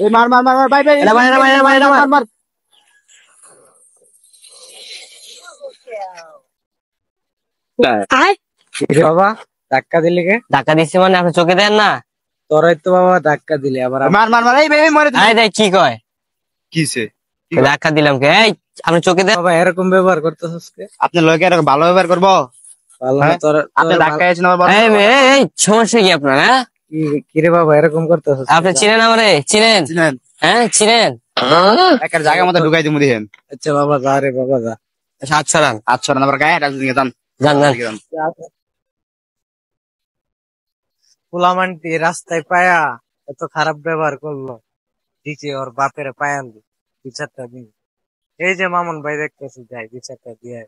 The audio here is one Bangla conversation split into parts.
এই মার মার মার মার ভাই ভাই মার মার বাবা ধাক্কা দিলি কে? ধাক্কা দিচ্ছি মানে আপনি চোখে দেন না? তোরাই তো বাবা ধাক্কা দিলি আবার। মার মার মার এই ভাই মরে দেখ কি কয় কিসে ধাক্কা দিলাম কে? এই আপনি চোখে দেন। বাবা এরকম ব্যবহার করতেছিস কে? আপনি লোকে এরকম ভালো ব্যবহার করবো? ভালো না তোর আপনি ধাক্কা দিয়েছেন আমার এই সমস্যা কি আপনার? হ্যাঁ কি রে বাবা এরকম করতেছিস? আপনি চিনেন আমারে? চিনেন? হ্যাঁ চিনেন? একটা জায়গার মধ্যে ঢুকাই দিমু দিহেন। আচ্ছা বাবা যা রে বাবা যা। আচ্ছা রান আবার গায়ে হাঁটা দিকে যান। পোলামানটি রাস্তায় পায়া এত খারাপ ব্যবহার করলো, দিচ্ছে ওর বাপের পায়াল বিচারটা দিন। এই যে মামুন ভাই দেখতেছি যাই বিচারটা দিয়ে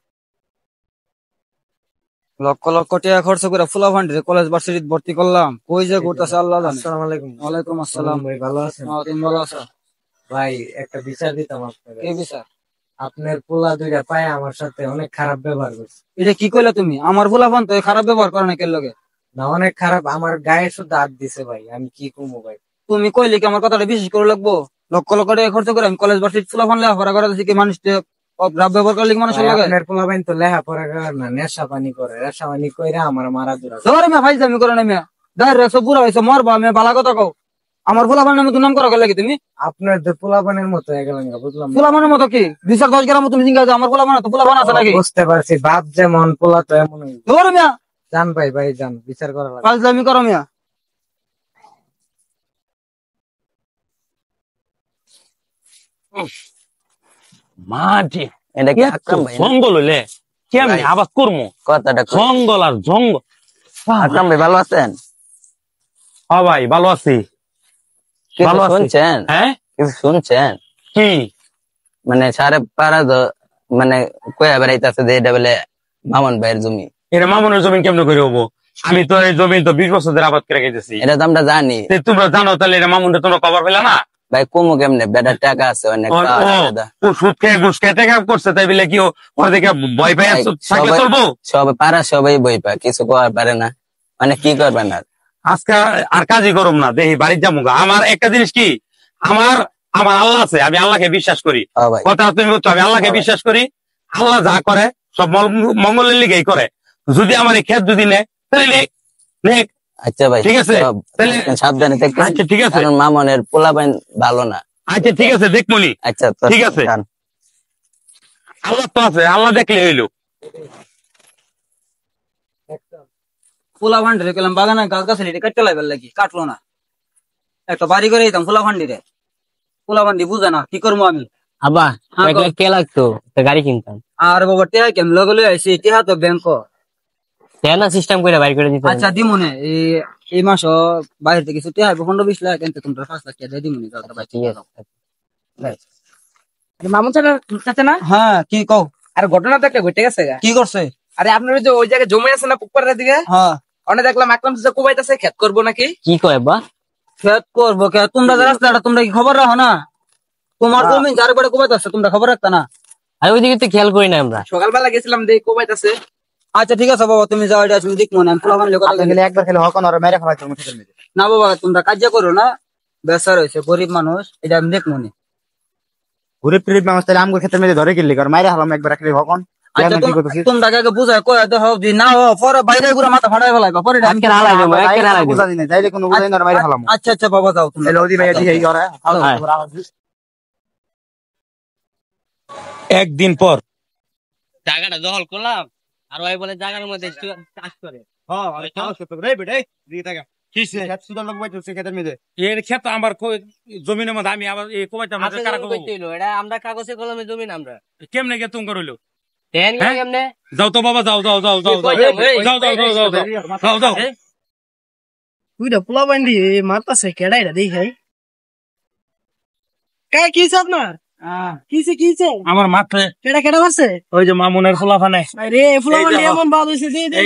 লক্ষ লক্ষ টাকা খরচ করে ফুলা ফান্ডে কলেজ ভার্সিটি ভর্তি করলাম, কই যে ঘুরতেছে আল্লাহ জানে। আসসালামু আলাইকুম। ওয়ালাইকুম আসসালাম। ভাই ভালো আছেন? তুমি ভালো আছো? ভাই একটা বিচার দিতাম আপনাকে। কি বিচার? আপনার পোলা দুইটা পায়া আমার সাথে অনেক খারাপ ব্যবহার করছে। এটা কি কইলা তুমি? আমার ফুলা ফান তো খারাপ ব্যবহার করে না কেন লগে? না অনেক খারাপ, আমার গায়ে শুধু হাত দিছে ভাই, আমি কি কমু ভাই। তুমি কইলে কি আমার কথাটা বিশ্বাস করে লাগবো? লক্ষ লক্ষ টাকা খরচ করে আমি কলেজ ভার্সিটি ফুলা ফান লেখাপড়া করে কি মানুষ খারাপ ব্যবহার করলে কি মানুষের লাগে? আপনার পোলা বাইন তো লেখাপড়া করে না, নেশা পানি করে, নেশা পানি কইরা আমার মারা দূর। ধরে মিয়া ভাই আমি করে না মিয়া দাঁড়িয়ে রাখছো বুড়া হয়েছে মরবা আমি ভালো কথা কও। আমার ফুলা ফানের মতো নাম করা লাগে তুমি? আপনার তো পোলা বানের মতো হয়ে গেলেন, বুঝলাম। ফুলা ফানের মতো কি 20-10 গ্রাম তুমি জিজ্ঞাসা করো, আমার ফুলা ফান তো ফুলা ফান আছে নাকি? বুঝতে পারছি, বাপ যেমন পোলা তো এমন। ধরে মিয়া জান ভাই ভাই জান, বিচার করা লাগে। কাজ আমি করো মিয়া। মাটি এটা কি আকরাম ভাই? জঙ্গল হইলে কি আমি আবাদ করবো? কথাটা জঙ্গল আর জঙ্গল। আকরাম ভাই ভালো আছেন? হ্যাঁ ভাই ভালো আছি। ভালো আছি। শুনছেন? হ্যাঁ কিছু শুনছেন? কি মানে সারে পাড়া মানে কয়া বেড়াইতেছে যে এটা বলে মামুন ভাইয়ের জমি। এটা মামুনের জমি কেমন করে হবো? আমি তো এই জমি তো 20 বছর ধরে আবাদ করে গেছি। এটা তো আমরা জানি। তোমরা জানো তাহলে এটা মামুনটা তোমরা কভার পেলা না? ভাই কমু কেমনে? বেটার টাকা আছে অনেক। সুদ খেয়ে ঘুষ খেয়ে টাকা করছে তাই বলে কি ওর দেখে ভয় পাই চলবো? সবাই পাড়া সবাই বই পায়, কিছু করার পারে না। মানে কি করবেন আর? আজকে আর কাজই করুম না, দেখি বাড়ির যাবো। আমার একটা জিনিস কি, আমার আমার আল্লাহ আছে, আমি আল্লাহকে বিশ্বাস করি। কথা তুমি বলছো, আমি আল্লাহকে বিশ্বাস করি। আল্লাহ যা করে সব মঙ্গলের লিগেই করে। যদি আমার এই ক্ষেত যদি নেয় তাহলে নেক। আচ্ছা ভাই ঠিক আছে, সাবধানে থাকবেন। আচ্ছা ঠিক আছে। মামনের পোলাপাইন ভালো না। আচ্ছা ঠিক আছে দেখমনি। আচ্ছা ঠিক আছে, আল্লাহ তো আছে, আল্লাহ দেখলে হইলো। ফুলা ফান্ডে গেলাম বাগানে গাছ গাছালি কাটতে লাগবে লাগি, কাটলো না। একটা বাড়ি করে দিতাম ফুলা ফান্ডিরে। ফুলা ফান্ডি বুঝে না কি করবো আমি। আবা কে লাগতো গাড়ি কিনতাম। আর বাবা টেহা কেম লগলে আইসি, টেহা তো ব্যাংক না সিস্টেম করে বাইর করে দিতে। আচ্ছা দিমনে এই মাস বাইরে থেকে কিছু টেহা 15-20 লাখ কিন্তু তোমরা 5 লাখ টাকা দিমনি। মামুন স্যার কাছে না? হ্যাঁ কি কও? আর ঘটনা তো একটা ঘটে গেছে। কি করছে? আরে আপনার যে ওই জায়গায় জমি আছে না পুকুরের দিকে, হ্যাঁ অনেক দেখলাম আকরাম চাচা কুবাইতেছে, খেত করবো নাকি? কি কয় বা? খেত করবো কে? তোমরা যে রাস্তাটা তোমরা কি খবর রাখো না? তোমার জমি যার করে কুবাইতেছে তোমরা খবর রাখতা না? আর ওইদিকে তো খেয়াল করি না আমরা। সকালবেলা গেছিলাম দেখ কুবাইতেছে। আচ্ছা ঠিক আছে বাবা তুমি যাও, এটা তুমি দেখবো না। একবার খেলে হক না মেরে ফেলা না বাবা তোমরা কাজ করো না, বেসার হয়েছে গরিব মানুষ, এটা আমি দেখবো না। গরিব টরিব মানুষ তাহলে আমগুলো ক্ষেত্রে মেয়েদের ধরে কিনলি কর মাইরে হলাম একবার খেলে হকন। তোমরা কাকে বুঝায় কয় দেখো যদি না পরে বাইরে ঘুরে মাথা ফাটাই ফেলাইবা পরে। আচ্ছা আচ্ছা বাবা যাও তুমি। একদিন পর জায়গাটা দখল করলাম আর ওই বলে জায়গার মধ্যে চাষ করে। এর ক্ষেত আমার জমিনের মধ্যে আমি আবার আমরা কাগজে কলমে জমি না আমরা কেমনে গে তুমি করলো? কেমনে যাও তো বাবা যাও যাও যাও যাও যাও যাও যাও যাও যাও যাও। তুইটা পোলা বান্ডি মারতাছে কেডা এটা দেখ। কে কি আপনার কিছে কিছে আমার মাঠে কেডা কেডা মারছে? ওই যে মামুনের ফুলাফানে। আরে ফুলা বান্ডি এমন বাদ হইছে দে দে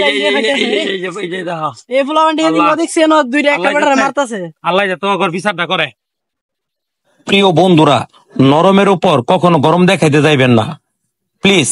এই ফুলা বান্ডি এদিকে দেখছে না দুইটা একটা বেটারে মারতাছে। আল্লাহ যে তোমার বিচারটা করে। প্রিয় বন্ধুরা, নরমের উপর কখনো গরম দেখাইতে যাইবেন না প্লিজ।